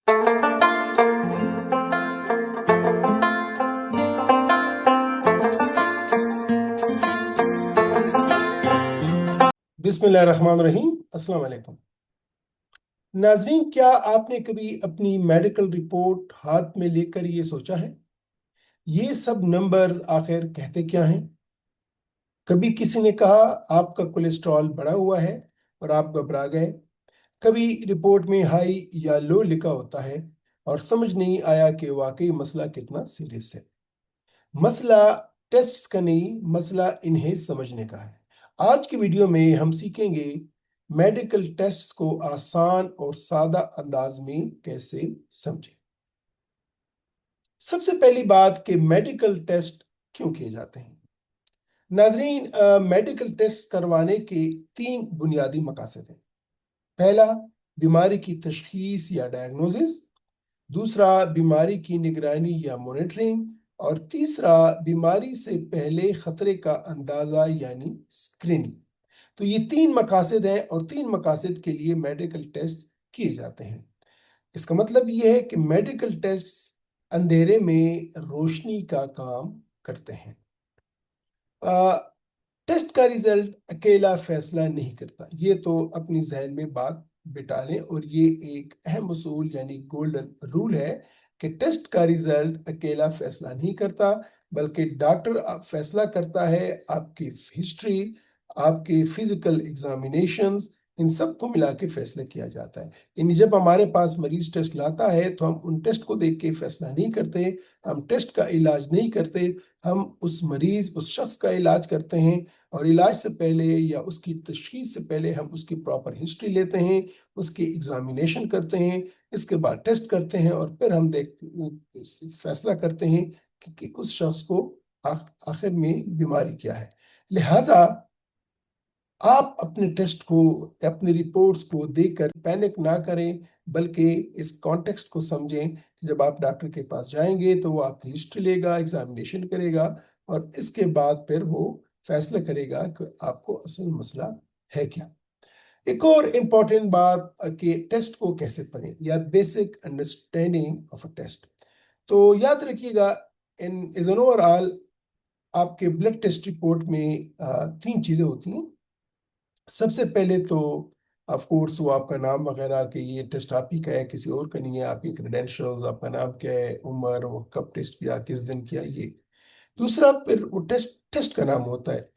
बिस्मिल्लाहिर्रहमानिर्रहीम। अस्सलाम वालेकुम नाजरीन, क्या आपने कभी अपनी मेडिकल रिपोर्ट हाथ में लेकर ये सोचा है ये सब नंबर आखिर कहते क्या हैं? कभी किसी ने कहा आपका कोलेस्ट्रॉल बढ़ा हुआ है और आप घबरा गए। कभी रिपोर्ट में हाई या लो लिखा होता है और समझ नहीं आया कि वाकई मसला कितना सीरियस है। मसला टेस्ट्स का नहीं, मसला इन्हें समझने का है। आज की वीडियो में हम सीखेंगे मेडिकल टेस्ट्स को आसान और सादा अंदाज में कैसे समझें। सबसे पहली बात कि मेडिकल टेस्ट क्यों किए जाते हैं। नाजरीन, मेडिकल टेस्ट करवाने के तीन बुनियादी मकासद हैं। पहला, बीमारी की तशखीस या डायग्नोसिस। दूसरा, बीमारी की निगरानी या मॉनिटरिंग। और तीसरा, बीमारी से पहले खतरे का अंदाजा यानी स्क्रीनिंग। तो ये तीन मकासद हैं और तीन मकासद के लिए मेडिकल टेस्ट किए जाते हैं। इसका मतलब ये है कि मेडिकल टेस्ट अंधेरे में रोशनी का काम करते हैं। टेस्ट का रिजल्ट अकेला फैसला नहीं करता, ये तो अपनी जहन में बात बिठा लें। और ये एक अहम उसूल यानी गोल्डन रूल है कि टेस्ट का रिजल्ट अकेला फैसला नहीं करता, बल्कि डॉक्टर फैसला करता है। आपकी हिस्ट्री, आपके फिजिकल एग्जामिनेशंस, इन सब को मिला के फैसला किया जाता है। यानी जब हमारे पास मरीज टेस्ट लाता है तो हम उन टेस्ट को देख के फैसला नहीं करते, हम टेस्ट का इलाज नहीं करते, हम उस मरीज, उस शख्स का इलाज करते हैं। और इलाज से पहले या उसकी तशखीस से पहले हम उसकी प्रॉपर हिस्ट्री लेते हैं, उसकी एग्जामिनेशन करते हैं, इसके बाद टेस्ट करते हैं और फिर हम फैसला करते हैं कि उस शख्स को आखिर में बीमारी क्या है। लिहाजा आप अपने टेस्ट को, अपनी रिपोर्ट्स को देखकर पैनिक ना करें, बल्कि इस कॉन्टेक्स्ट को समझें कि जब आप डॉक्टर के पास जाएंगे तो वो आपकी हिस्ट्री लेगा, एग्जामिनेशन करेगा और इसके बाद फिर वो फैसला करेगा कि आपको असल मसला है क्या। एक और इम्पॉर्टेंट बात कि टेस्ट को कैसे पढ़ें या basic understanding of a test. तो याद रखिएगा, इन इज एन ओवरऑल आपके ब्लड टेस्ट रिपोर्ट में तीन चीजें होती हैं। सबसे पहले तो ऑफ कोर्स वो आपका नाम वगैरह कि ये टेस्ट आप ही का है, किसी और का नहीं है, आपकी क्रेडेंशियल्स, आपका नाम क्या है, उम्र, वो कब टेस्ट किया, किस दिन किया, ये। दूसरा, फिर वो टेस्ट टेस्ट का नाम होता है।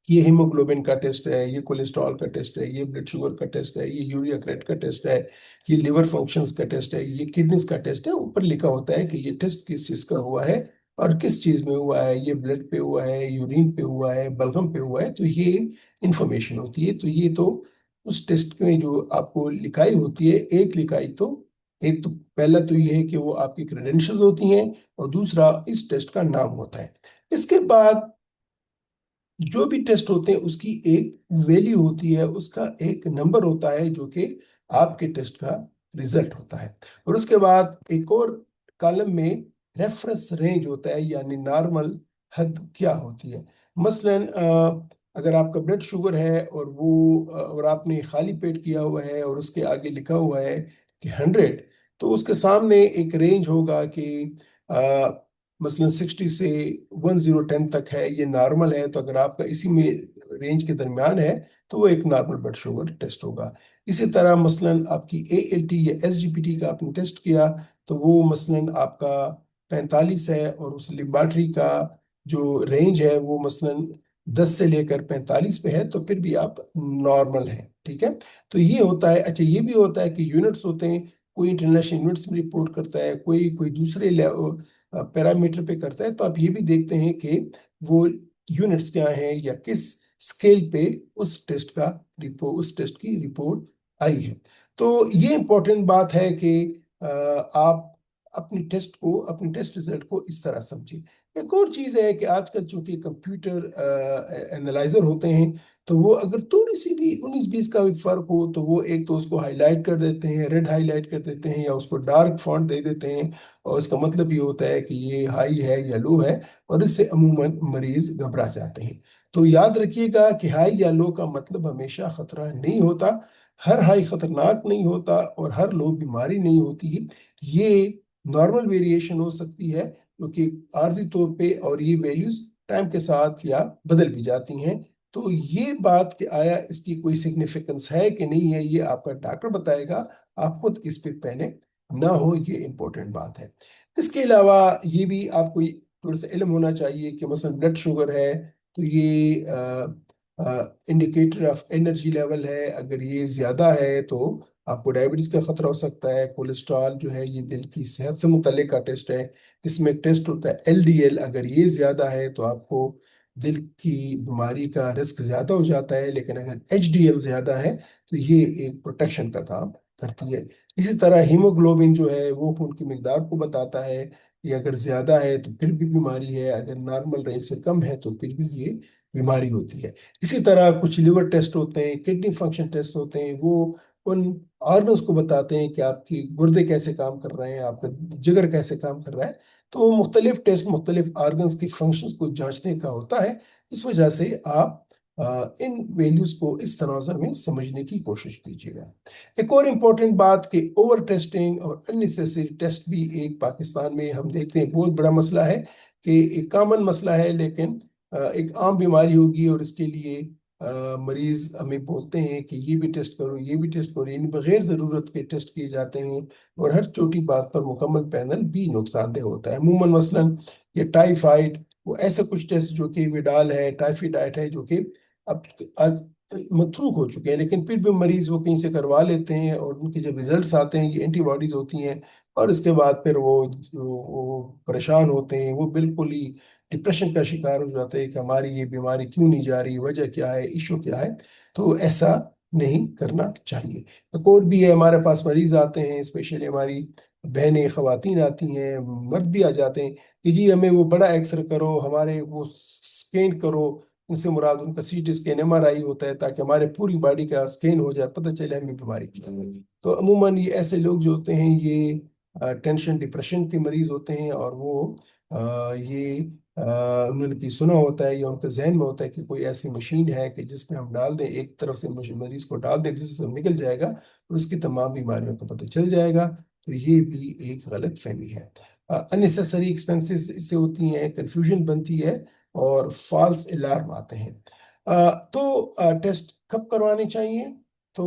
ये हीमोग्लोबिन का टेस्ट है, ये कोलेस्ट्रॉल का टेस्ट है, ये ब्लड शुगर का टेस्ट है, ये यूरिया क्रेट का टेस्ट है, ये लिवर फंक्शंस का टेस्ट है, ये किडनीज का टेस्ट है। ऊपर लिखा होता है कि ये टेस्ट किस चीज का हुआ है और किस चीज में हुआ है, ये ब्लड पे हुआ है, यूरिन पे हुआ है, बलगम पे हुआ है। तो ये इंफॉर्मेशन होती है। तो ये तो उस टेस्ट में जो आपको लिखाई होती है, एक तो पहला तो ये है कि वो आपकी क्रेडेंशियल्स होती हैं और दूसरा इस टेस्ट का नाम होता है। इसके बाद जो भी टेस्ट होते हैं उसकी एक वैल्यू होती है, उसका एक नंबर होता है जो कि आपके टेस्ट का रिजल्ट होता है। और उसके बाद एक और कॉलम में रेफरेंस रेंज होता है, यानी नॉर्मल हद क्या होती है। मसलन अगर आपका ब्लड शुगर है और और आपने खाली पेट किया हुआ है और उसके आगे लिखा हुआ है कि 100, तो उसके सामने एक रेंज होगा कि मसलन 60 से 1010 तक है, ये नॉर्मल है। तो अगर आपका इसी में रेंज के दरमियान है तो वो एक नॉर्मल ब्लड शुगर टेस्ट होगा। इसी तरह मसलन आपकी ALT या SGPT का आपने टेस्ट किया तो वो मसलन आपका 45 है और उस लेबोरेटरी का जो रेंज है वो मसलन 10 से लेकर 45 पे है, तो फिर भी आप नॉर्मल हैं। ठीक है, तो ये होता है। अच्छा, ये भी होता है कि यूनिट्स होते हैं, कोई इंटरनेशनल यूनिट्स में रिपोर्ट करता है, कोई कोई दूसरे पैरामीटर पे करता है। तो आप ये भी देखते हैं कि वो यूनिट्स क्या हैं या किस स्केल पे उस टेस्ट की रिपोर्ट आई है। तो ये इंपॉर्टेंट बात है कि आप अपनी टेस्ट रिजल्ट को इस तरह समझिए। एक और चीज है कि आजकल चूंकि कंप्यूटर एनालाइजर होते हैं, तो वो अगर थोड़ी सी भी 19-20 का भी फर्क हो तो वो एक तो उसको हाईलाइट कर देते हैं, रेड हाईलाइट कर देते हैं, या उसको डार्क फॉन्ट दे देते हैं। और इसका मतलब ये होता है कि ये हाई है या लो है, और इससे अमूमन मरीज घबरा जाते हैं। تو یاد رکھیے گا کہ ہائی یا لو کا مطلب ہمیشہ خطرہ نہیں ہوتا، ہر ہائی خطرناک نہیں ہوتا اور ہر لو بیماری نہیں ہوتی ہے، یہ نارمل ویریشن ہو سکتی ہے کیونکہ عارضی طور پہ، اور یہ ویلیوز ٹائم کے ساتھ یا بدل بھی جاتی ہیں۔ تو یہ بات کہ آیا اس کی کوئی سگنیفیکنس ہے کہ نہیں ہے، یہ آپ کا ڈاکٹر بتائے گا، آپ خود اس پہ پینک نہ ہو، یہ امپورٹنٹ بات ہے۔ اس کے علاوہ یہ بھی آپ کو تھوڑا سا علم ہونا چاہیے کہ مثلا بلڈ شوگر ہے تو یہ انڈیکیٹر آف انرجی لیول ہے، اگر یہ زیادہ ہے تو آپ کو ڈائبٹیز کا خطرہ ہو سکتا ہے۔ کولیسٹرول جو ہے یہ دل کی صحت سے متعلق کا ٹیسٹ ہے، اس میں ٹیسٹ ہوتا ہے ایل ڈی ایل، اگر یہ زیادہ ہے تو آپ کو دل کی بیماری کا رسک زیادہ ہو جاتا ہے، لیکن اگر ایچ ڈی ایل زیادہ ہے تو یہ ایک پروٹیکشن کا کام کرتی ہے۔ اسی طرح ہیموگلوبن جو ہے وہ خون کی مقدار کو بتاتا ہے، یہ اگر زیادہ ہے تو پھر بھی بیماری ہے، اگر نارمل رینج سے کم ہے تو پھر بھی یہ بیماری ہوتی ہے۔ اسی طرح کچھ لیور ٹیسٹ ہوتے ہیں، کڈنی فنکشن ٹیسٹ ہوتے ہیں، وہ ان آرگنز کو بتاتے ہیں کہ آپ کی گردے کیسے کام کر رہے ہیں، آپ کا جگر کیسے کام کر رہا ہے۔ تو مختلف ٹیسٹ مختلف آرگنز کی فنکشنز کو جانچنے کا ہوتا ہے، اس وجہ سے آپ ان ویلیوز کو اس تناظر میں سمجھنے کی کوشش کیجیے گا۔ ایک اور امپورٹنٹ بات کہ اوور ٹیسٹنگ اور اننیسیسری ٹیسٹ بھی ایک پاکستان میں ہم دیکھتے ہیں بہت بڑا مسئلہ ہے، کہ ایک کامن مسئلہ ہے لیکن ایک عام بیماری ہوگی اور اس کے لیے مریض ہمیں بولتے ہیں کہ یہ بھی ٹیسٹ کرو، یہ بھی ٹیسٹ کرو، یعنی بغیر ضرورت کے ٹیسٹ کیے جاتے ہیں، اور ہر چھوٹی بات پر مکمل پینل بھی نقصان دہ ہوتا ہے۔ عموماً مثلاً یہ ٹائیفائڈ، وہ ایسا کچھ ٹیسٹ جو کہ وڈال ہے، ٹائفیڈائٹ ہے، جو کہ اب آج متروک ہو چکے ہیں، لیکن پھر بھی مریض وہ کہیں سے کروا لیتے ہیں، اور ان کے جب ریزلٹس آتے ہیں یہ اینٹی باڈیز ہوتی ہیں، اور اس کے بعد پھر وہ پریشان ہوتے ہیں، وہ بالکل ہی ڈپریشن کا شکار ہو جاتے ہیں کہ ہماری یہ بیماری کیوں نہیں جا رہی، وجہ کیا ہے، ایشو کیا ہے۔ تو ایسا نہیں کرنا چاہیے۔ ایک اور بھی ہے، ہمارے پاس مریض آتے ہیں، اسپیشلی ہماری بہنیں خواتین آتی ہیں، مرد بھی آ جاتے ہیں کہ جی ہمیں وہ بڑا ایکس رے کرو، ہمارے وہ اسکین کرو، ان سے مراد ان کا C T scan M R I ہوتا ہے، تاکہ ہمارے پوری باڈی کا اسکین ہو جائے، پتہ چلے ہمیں بیماری کیا ہے۔ تو عموماً یہ ایسے لوگ جو ہوتے ہیں یہ ٹینشن ڈپریشن کے مریض ہوتے ہیں، اور وہ یہ انہوں نے سنا ہوتا ہے یا ان کے ذہن میں ہوتا ہے کہ کوئی ایسی مشین ہے کہ جس میں ہم ڈال دیں، ایک طرف سے مریض کو ڈال دیں، دوسری طرف نکل جائے گا اور اس کی تمام بیماریوں کا پتہ چل جائے گا۔ تو یہ بھی ایک غلط فہمی ہے۔ انیسیسری ایکسپینسز اس سے ہوتی ہیں، کنفیوژن بنتی ہے، اور فالس الارم آتے ہیں۔ تو ٹیسٹ کب کروانے چاہیے؟ تو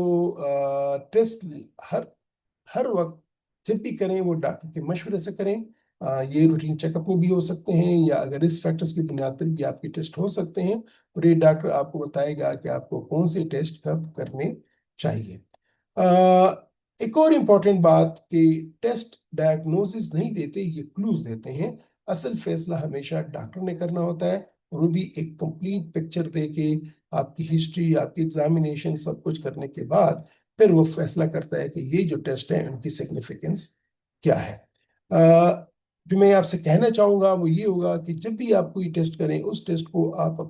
ٹیسٹ ہر ہر وقت جب بھی کریں وہ ڈاکٹر کے مشورے سے کریں۔ یہ روٹین چیک اپ میں بھی ہو سکتے ہیں، یا اگر اس فیکٹرز کی بنیاد پر بھی آپ کے ٹیسٹ ہو سکتے ہیں، اور یہ ڈاکٹر آپ کو بتائے گا کہ آپ کو کون سے ٹیسٹ کب کرنے چاہیے۔ ایک اور امپورٹنٹ بات کہ ٹیسٹ ڈائگنوسس نہیں دیتے، یہ کلوز دیتے ہیں۔ اصل فیصلہ ہمیشہ ڈاکٹر نے کرنا ہوتا ہے، اور وہ بھی ایک کمپلیٹ پکچر دے کے، آپ کی ہسٹری، آپ کی ایگزامینیشن سب کچھ کرنے کے بعد پھر وہ فیصلہ کرتا ہے کہ یہ جو ٹیسٹ ہیں ان کی سگنیفیکنس کیا ہے۔ جو میں آپ سے کہنا چاہوں گا وہ یہ ہوگا کہ جب بھی آپ کوئی ٹیسٹ کریں، اس ٹیسٹ کو آپ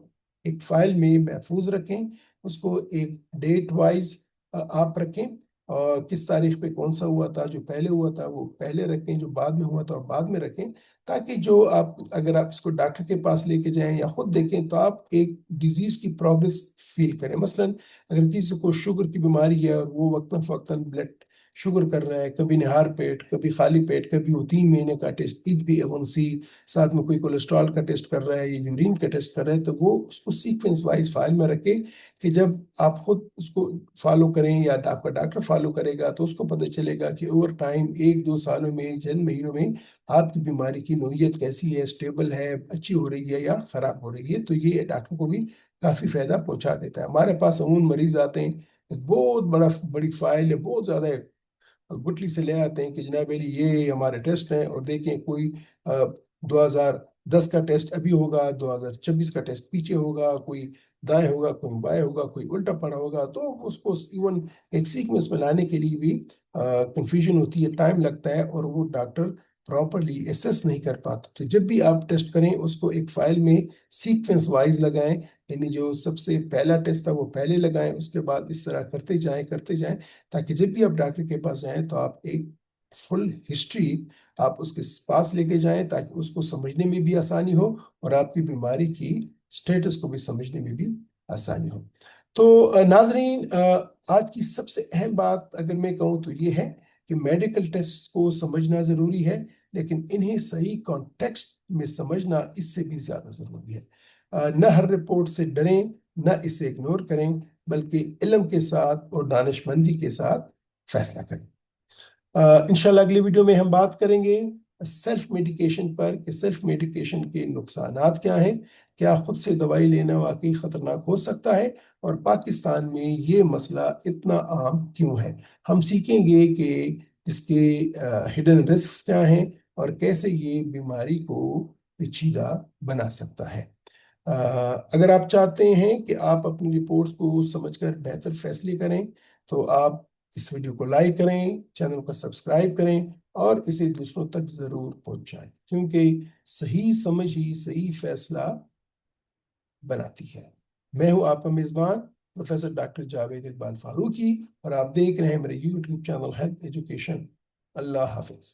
ایک فائل میں محفوظ رکھیں، اس کو ایک ڈیٹ وائز آپ رکھیں، اور کس تاریخ پہ کون سا ہوا تھا، جو پہلے ہوا تھا وہ پہلے رکھیں، جو بعد میں ہوا تھا وہ بعد میں رکھیں، تاکہ جو آپ اگر آپ اس کو ڈاکٹر کے پاس لے کے جائیں یا خود دیکھیں تو آپ ایک ڈیزیز کی پروگرس فیل کریں۔ مثلا اگر کسی کو شوگر کی بیماری ہے اور وہ وقتاً فوقتاً بلڈ شوگر کر رہا ہے، کبھی نہار پیٹ، کبھی خالی پیٹ، کبھی وہ 3 مہینے کا test H B A one C, ساتھ میں کوئی کولیسٹرول کا ٹیسٹ کر رہا ہے یا یورین کا ٹیسٹ کر رہا ہے، تو وہ اس کو سیکوینس وائز فائل میں رکھے، کہ جب آپ خود اس کو فالو کریں یا آپ کا ڈاکٹر فالو کرے گا تو اس کو پتہ چلے گا کہ اوور ٹائم 1-2 سالوں میں، چند مہینوں میں آپ کی بیماری کی نوعیت کیسی ہے، اسٹیبل ہے، اچھی ہو رہی ہے یا خراب ہو رہی ہے۔ تو یہ ڈاکٹر کو بھی کافی فائدہ پہنچا دیتا ہے۔ ہمارے پاس عموماً مریض آتے ہیں، ایک بہت بڑی فائل ہے، بہت زیادہ گٹلی سے لے آتے ہیں کہ جناب علی یہ ہمارے ٹیسٹ ہیں، اور دیکھیں کوئی 2010 کا ٹیسٹ ابھی ہوگا، 2024 کا ٹیسٹ پیچھے ہوگا، کوئی دائیں ہوگا، کوئی بائیں ہوگا، کوئی الٹا پڑا ہوگا، تو اس کو ایون ایک سیکوینس میں لانے کے لیے بھی کنفیوژن ہوتی ہے، ٹائم لگتا ہے، اور وہ ڈاکٹر پراپرلی ایسس نہیں کر پاتا۔ تو جب بھی آپ ٹیسٹ کریں اس کو ایک فائل میں سیکوینس وائز لگائیں، یعنی جو سب سے پہلا ٹیسٹ تھا وہ پہلے لگائیں، اس کے بعد اس طرح کرتے جائیں، تاکہ جب بھی آپ ڈاکٹر کے پاس جائیں تو آپ ایک فل ہسٹری آپ اس کے پاس لے کے جائیں، تاکہ اس کو سمجھنے میں بھی آسانی ہو اور آپ کی بیماری کی स्टेटस को भी समझने में भी आसानी हो। तो नाजरीन, आज की सबसे अहम बात अगर मैं कहूँ तो ये है कि मेडिकल टेस्ट को समझना ज़रूरी है, लेकिन इन्हें सही कॉन्टेक्स्ट में समझना इससे भी ज़्यादा ज़रूरी है। न हर रिपोर्ट से डरें, न इसे इग्नोर करें, बल्कि इल्म के साथ और दानिशमंदी के साथ फैसला करें। इंशाल्लाह अगली वीडियो में हम बात करेंगे सेल्फ मेडिकेशन पर, कि सेल्फ मेडिकेशन के नुकसानात क्या हैं, क्या खुद से दवाई लेना वाकई खतरनाक हो सकता है, और पाकिस्तान में ये मसला इतना आम क्यों है। हम सीखेंगे कि इसके हिडन रिस्क क्या हैं और कैसे ये बीमारी को पेचीदा बना सकता है। अगर आप चाहते हैं कि आप अपनी रिपोर्ट्स को समझकर बेहतर फैसले करें, तो आप इस वीडियो को लाइक करें, चैनल को सब्सक्राइब करें और इसे दूसरों तक जरूर पहुंचाएं, क्योंकि सही समझ ही सही फैसला बनाती है। मैं हूं आपका मेजबान प्रोफेसर डॉक्टर जावेद इकबाल फारूकी, और आप देख रहे हैं मेरे यूट्यूब चैनल हेल्थ एजुकेशन। अल्लाह हाफिज।